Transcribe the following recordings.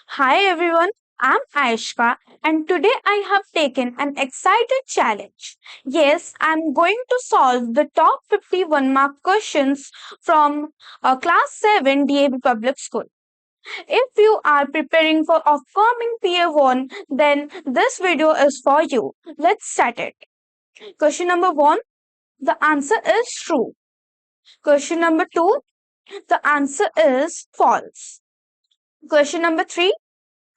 Hi everyone, I'm Ayashka and today I have taken an exciting challenge. Yes, I'm going to solve the top 50 1 mark questions from class 7 DAV Public School. If you are preparing for upcoming PA1, then this video is for you. Let's start it. Question number 1, the answer is true. Question number 2, the answer is false. Question number 3,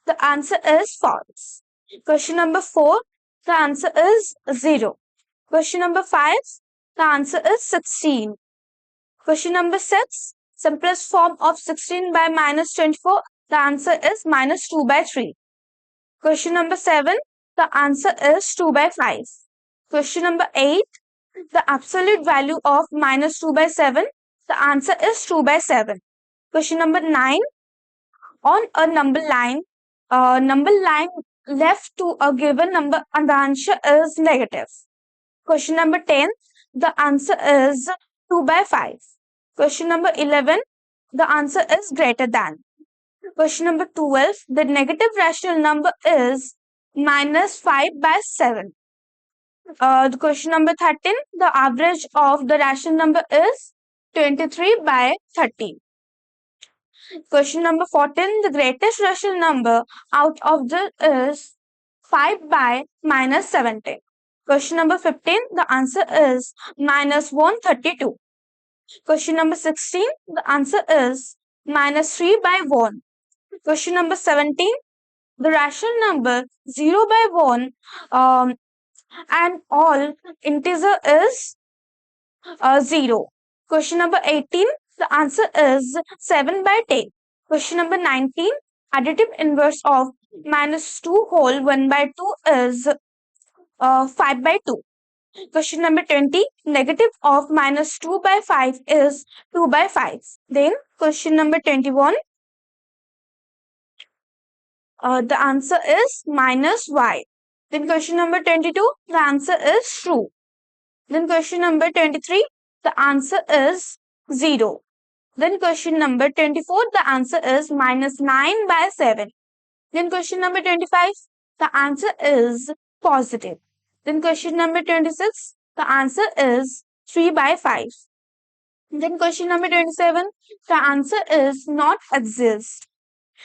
the answer is false. Question number 4, the answer is 0. Question number 5, the answer is 16. Question number 6, simplest form of 16 by minus 24, the answer is minus 2 by 3. Question number 7, the answer is 2 by 5. Question number 8, the absolute value of minus 2 by 7, the answer is 2 by 7. Question number 9, on a number line left to a given number and the answer is negative. Question number 10, the answer is 2 by 5. Question number 11, the answer is greater than. Question number 12, the negative rational number is minus 5 by 7. The question number 13, the average of the rational number is 23 by 30. Question number 14, the greatest rational number out of the is 5 by minus 17. Question number 15, the answer is minus 132. Question number 16, the answer is minus 3 by 1. Question number 17, the rational number 0 by 1 and all integer is 0. Question number 18, the answer is 7 by 10. Question number 19, additive inverse of minus 2 whole 1 by 2 is 5 by 2. Question number 20, negative of minus 2 by 5 is 2 by 5. Then question number 21, the answer is minus y. Then question number 22, the answer is true. Then question number 23, the answer is 0. Then question number 24, the answer is minus 9 by 7. Then question number 25, the answer is positive. Then question number 26, the answer is 3 by 5. Then question number 27, the answer is not exist.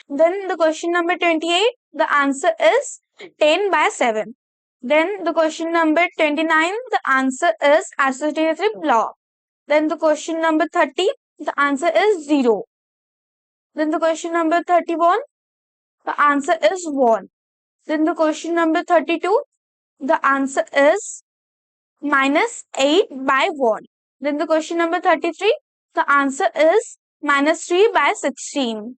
Then the question number 28, the answer is 10 by 7. Then the question number 29, the answer is associative law. Then the question number 30, the answer is 0. Then the question number 31, the answer is 1. Then the question number 32, the answer is minus 8 by 1. Then the question number 33, the answer is minus 3 by 16.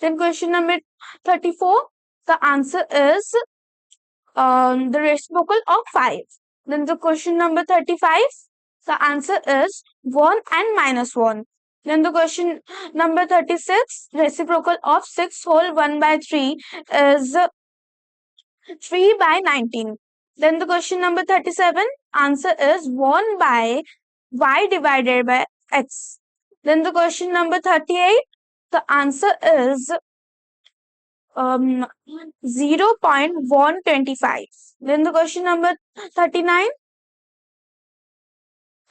Then question number 34, the answer is the reciprocal of 5. Then the question number 35, the answer is 1 and minus 1. Then the question number 36, reciprocal of 6 whole 1 by 3 is 3 by 19. Then the question number 37, answer is 1 by y divided by x. Then the question number 38, the answer is 0.125. Then the question number 39,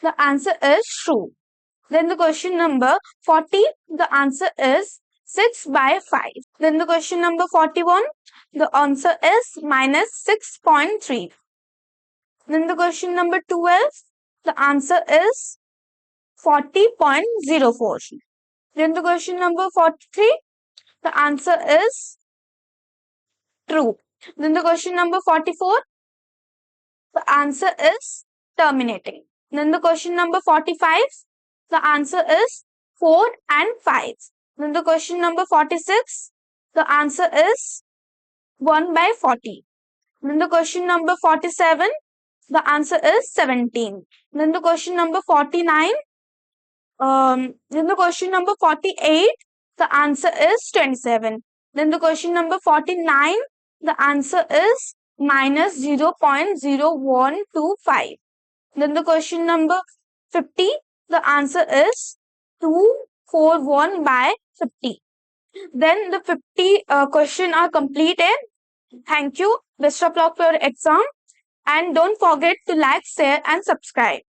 the answer is true. Then the question number 40, the answer is 6 by 5. Then the question number 41, the answer is minus 6.3. Then the question number 12, the answer is 40.04. Then the question number 43, the answer is true. Then the question number 44, the answer is terminating. Then the question number 45, the answer is 4 and 5. Then the question number 46, the answer is 1 by 40. Then the question number 47, the answer is 17. Then the question number 49, then the question number 48, the answer is 27. Then the question number 49, the answer is minus 0.0125. Then the question number 50, the answer is 241 by 50. Then the 50 question are completed. Thank you. Best of luck for your exam. And don't forget to like, share, and subscribe.